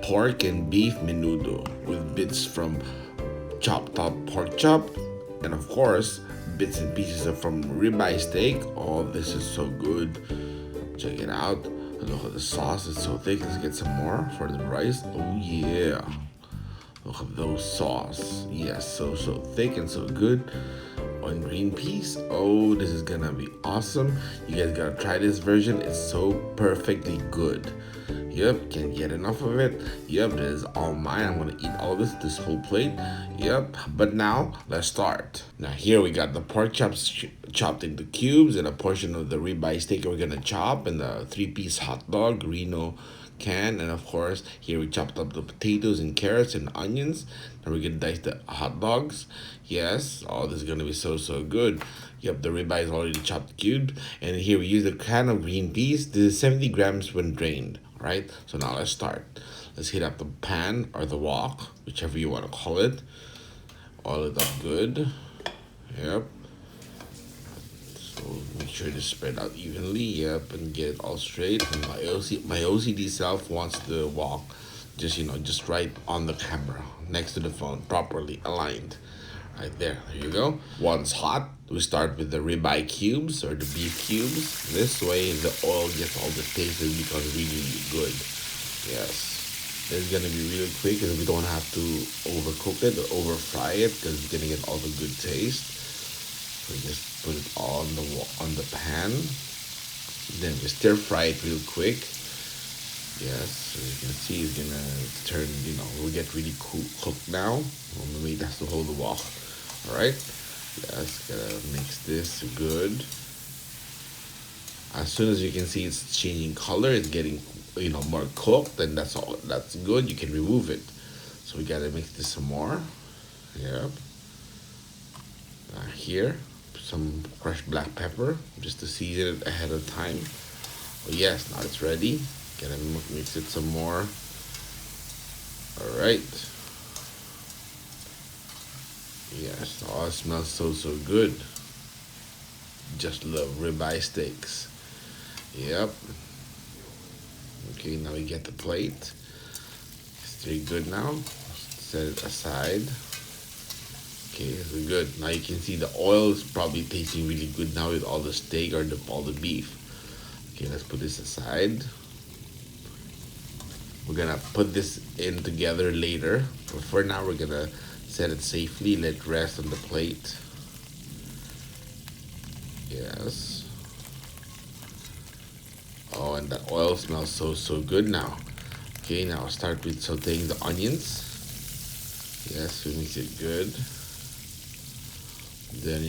pork and beef menudo with bits from chopped up pork chop, and of course, bits and pieces of from ribeye steak. Oh, this is so good. Check it out. Look at the sauce, it's so thick. Let's get some more for the rice. Oh yeah. Look at those sauce. Yes, so thick and so good. On green peas. Oh, this is gonna be awesome. You guys gotta try this version. It's so perfectly good. Yep, can't get enough of it. Yep, this is all mine. I'm gonna eat all this whole plate. Yep, but now let's start. Now here we got the pork chops chopped into cubes and a portion of the ribeye steak we're gonna chop and the 3-piece hot dog, Reno can, and of course here we chopped up the potatoes and carrots and onions. Now we're gonna dice the hot dogs. Yes, oh, this is gonna be so good. Yep, the ribeye is already chopped cubed, and here we use a can of green peas. This is 70 grams when drained. Right, so now let's start. Let's heat up the pan or the wok, whichever you want to call it. Oil it up good. Yep. So make sure to spread out evenly. Yep, and get it all straight. And my OCD self wants the wok just right on the camera, next to the phone, properly aligned. Right there you go. Once hot, we start with the ribeye cubes or the beef cubes. This way the oil gets all the taste and becomes really good. Yes. It's gonna be really quick because we don't have to overcook it or over fry it because it's gonna get all the good taste. So just put it all on the pan. Then we stir fry it real quick. Yes, so you can see it's gonna turn, we'll get really cooked now. Well, maybe that's to hold the wok. Alright, yes, gotta mix this good. As soon as you can see it's changing color, it's getting more cooked, and that's good. You can remove it. So we gotta mix this some more. Yep. Here, some crushed black pepper just to season it ahead of time. Oh yes, now it's ready. Gotta mix it some more. Alright. Yes, oh, it smells so good. Just love ribeye steaks. Yep. Okay, now we get the plate. It's very good now. Set it aside. Okay, it's good. Now you can see the oil is probably tasting really good now with all the steak or all the beef. Okay, let's put this aside. We're gonna put this in together later, but for now we're gonna set it safely, let it rest on the plate. Yes. Oh, and the oil smells so good now. Okay, now I'll start with sauteing the onions. Yes, we mix it good. Then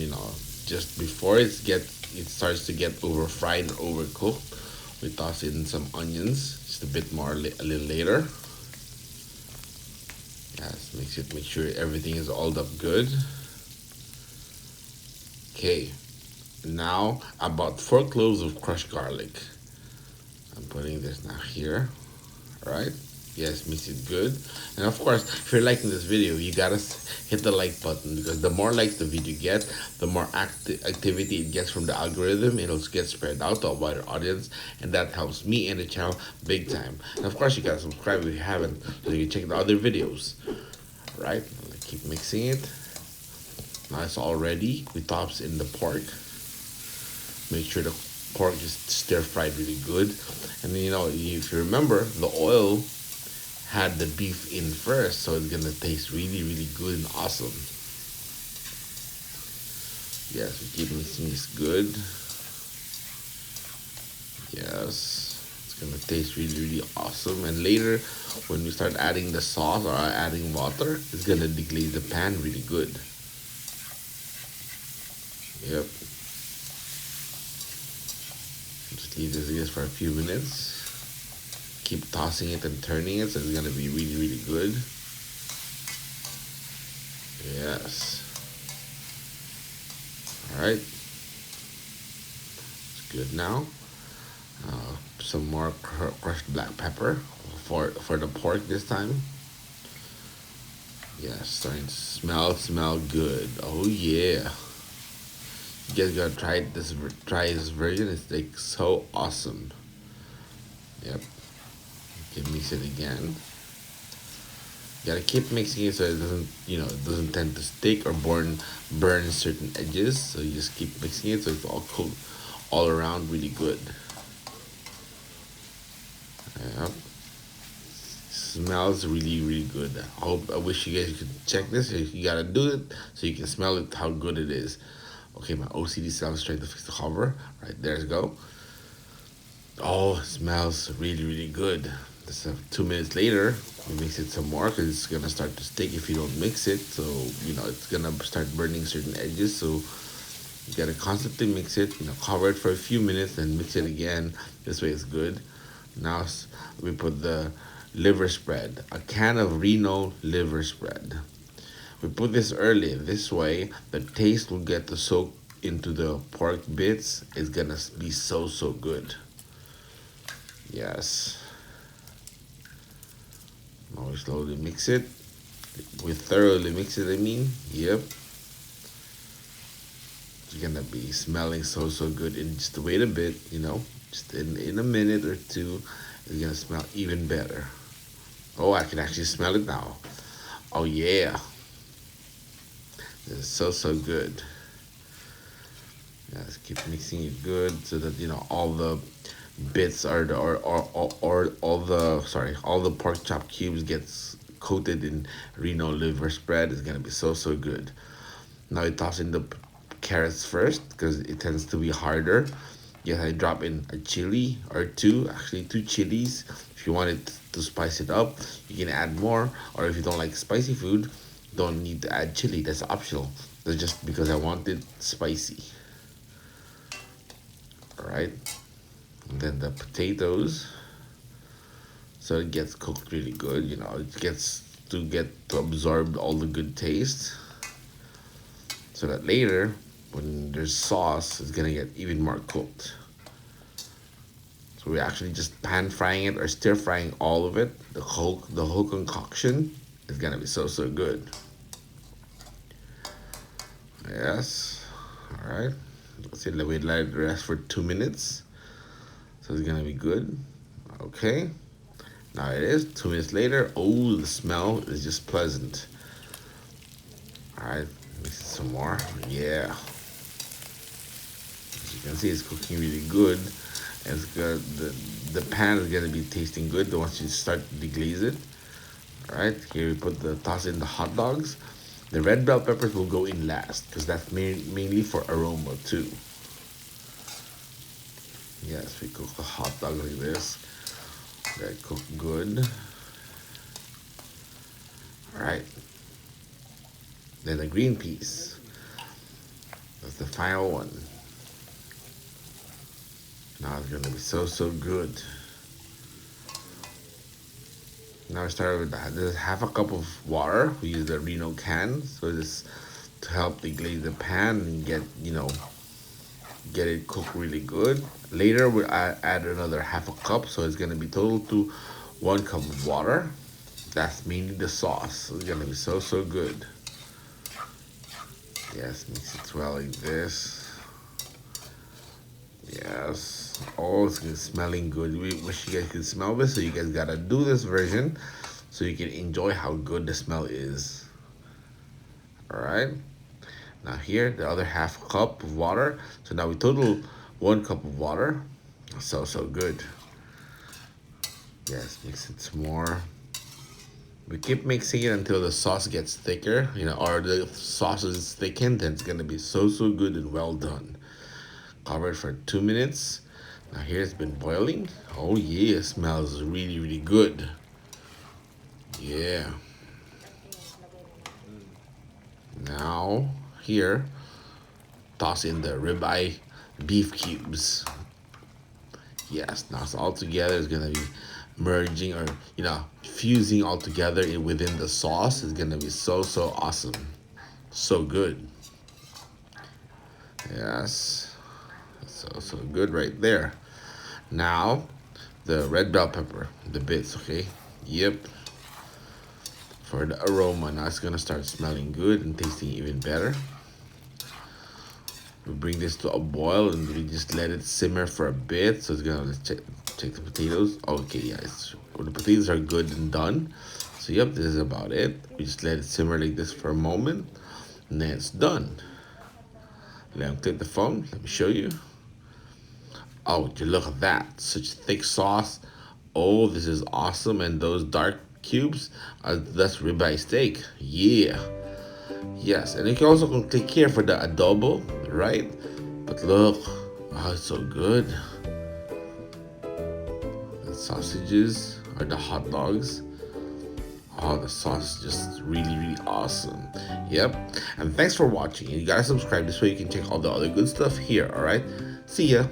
just before it starts to get over fried or overcooked, we toss in some onions, just a bit more a little later. Yes, make sure everything is all up good. Okay, now about 4 cloves of crushed garlic. I'm putting this now here. All right. Yes, mix it good. And of course, if you're liking this video, you gotta hit the like button, because the more likes the video get, the more activity it gets from the algorithm. It'll get spread out to a wider audience, and that helps me and the channel big time. And of course, you gotta subscribe if you haven't, so you can check the other videos. Right? Keep mixing it. Now it's all ready. We toss in the pork. Make sure the pork is stir fried really good. And then, if you remember, the oil had the beef in first, so it's gonna taste really good and awesome. Yes, we keep mixing this good. Yes, it's gonna taste really awesome. And later, when we start adding the sauce or adding water, it's gonna deglaze the pan really good. Yep. Just leave this for a few minutes. Keep tossing it and turning it, so it's gonna be really good. Yes. All right. It's good now. Some more crushed black pepper for the pork this time. Yeah, starting to smell good. Oh yeah. You guys gotta try this version. It's like so awesome. Yep. Okay, mix it again. You gotta keep mixing it so it doesn't, it doesn't tend to stick or burn certain edges. So you just keep mixing it so it's all cooked all around really good. Yep. Smells really really good. I wish you guys could check this. You gotta do it so you can smell it how good it is. Okay, my OCD self is trying to fix the cover. Right, there's go. Oh, it smells really really good. Just 2 minutes later, we mix it some more because it's gonna start to stick if you don't mix it. So it's gonna start burning certain edges. So you gotta constantly mix it. Cover it for a few minutes and mix it again. This way it's good. Now we put the liver spread, a can of Reno liver spread. We put this early. This way, the taste will get to soak into the pork bits. It's gonna be so so good. Yes. Now we slowly mix it. We thoroughly mix it. I mean, yep. It's gonna be smelling so so good. And just wait a bit. Just in a minute or two, it's gonna smell even better. Oh, I can actually smell it now. Oh yeah. It's so so good. Yeah, let's keep mixing it good so that all the bits are the or all the all the pork chop cubes gets coated in Reno liver spread. It's gonna be so so good. Now I toss in the carrots first because it tends to be harder. Yes, I drop in a chili or two, actually two chilies. If you want it to spice it up, you can add more. Or if you don't like spicy food, don't need to add chili. That's optional. That's just because I want it spicy. All right. And then the potatoes. So it gets cooked really good. It gets to absorb all the good taste. So that later, when there's sauce, it's gonna get even more cooked. So we're actually just pan frying it or stir frying all of it. The whole concoction is gonna be so so good. Yes. All right. Let's see. We let it rest for 2 minutes. So it's gonna be good. Okay. Now it is 2 minutes later. Oh, the smell is just pleasant. All right. Mix it some more. Yeah. As you can see, it's cooking really good. And it's good. The pan is gonna be tasting good once you start to deglaze it. All right. Here we toss in the hot dogs. The red bell peppers will go in last because that's mainly for aroma too. Yes, we cook the hot dog like this. They cook good. All right. Then the green peas. That's the final one. Now it's gonna be so so good. Now I start with there's half a cup of water. We use the Reno can, so this to help deglaze the pan and get it cooked really good. Later we add another half a cup, so it's gonna be total to 1 cup of water. That's mainly the sauce. So it's gonna be so so good. Yes, mix it well like this. Yes. Oh, it's smelling good. We wish you guys could smell this, so you guys gotta do this version so you can enjoy how good the smell is. All right. Now here, the other half cup of water. So now we total 1 cup of water. So so good. Yes, mix it some more. We keep mixing it until the sauce gets thicker, or the sauce is thickened, and it's gonna be so so good and well done. Cover it for 2 minutes. Now here it's been boiling. Oh yeah, it smells really really good. Yeah. Now here, toss in the ribeye beef cubes. Yes, now it's all together. It's gonna be merging or fusing all together within the sauce. It's gonna be so so awesome, so good. Yes, so so good right there. Now the red bell pepper, the bits. Okay, yep. For the aroma, now it's gonna start smelling good and tasting even better. We bring this to a boil and we just let it simmer for a bit. So it's gonna check the potatoes. Okay, yeah, the potatoes are good and done. So yep, this is about it. We just let it simmer like this for a moment, and then it's done. Let me take the phone. Let me show you. Oh, would you look at that? Such thick sauce. Oh, this is awesome. And those dark cubes, that's ribeye steak. Yeah. Yes, and you can also click here for the adobo, right? But look, oh, it's so good. The sausages or the hot dogs. Oh, the sauce is just really, really awesome. Yep. And thanks for watching. You gotta subscribe this way you can check all the other good stuff here, alright? See ya.